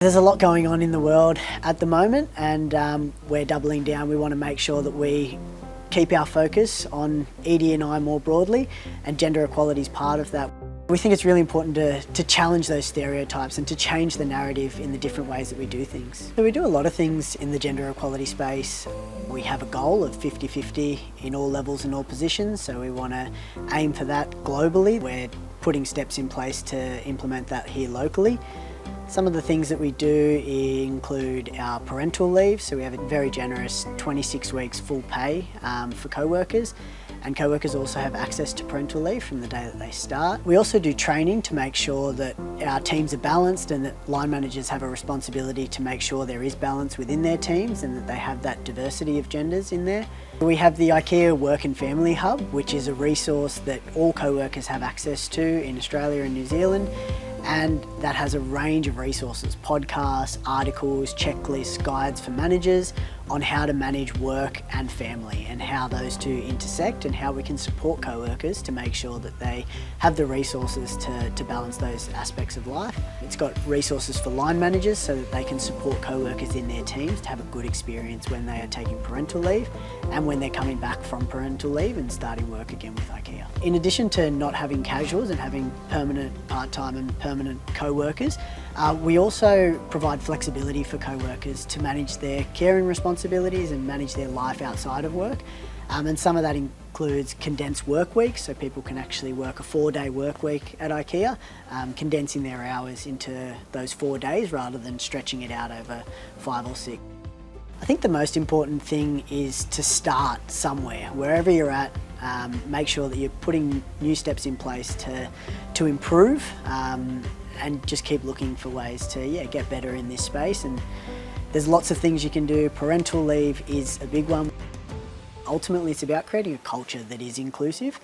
There's a lot going on in the world at the moment, and we're doubling down. We want to make sure that we keep our focus on ED&I more broadly, and gender equality is part of that. We think it's really important to challenge those stereotypes and to change the narrative in the different ways that we do things. So we do a lot of things in the gender equality space. We have a goal of 50-50 in all levels and all positions, so we want to aim for that globally. We're putting steps in place to implement that here locally. Some of the things that we do include our parental leave, so we have a very generous 26 weeks full pay for co-workers, and co-workers also have access to parental leave from the day that they start. We also do training to make sure that our teams are balanced and that line managers have a responsibility to make sure there is balance within their teams and that they have that diversity of genders in there. We have the IKEA Work and Family Hub, which is a resource that all co-workers have access to in Australia and New Zealand. And that has a range of resources, podcasts, articles, checklists, guides for managers on how to manage work and family and how those two intersect and how we can support co-workers to make sure that they have the resources to balance those aspects of life. It's got resources for line managers so that they can support co-workers in their teams to have a good experience when they are taking parental leave and when they're coming back from parental leave and starting work again with IKEA. In addition to not having casuals and having permanent part-time and permanent co-workers, we also provide flexibility for co-workers to manage their caring responsibilities and manage their life outside of work. And some of that includes condensed work weeks, so people can actually work a 4-day work week at IKEA, condensing their hours into those 4 days rather than stretching it out over 5 or 6. I think the most important thing is to start somewhere, wherever you're at. Make sure that you're putting new steps in place to improve and just keep looking for ways to get better in this space. And there's lots of things you can do. Parental leave is a big one. Ultimately, it's about creating a culture that is inclusive.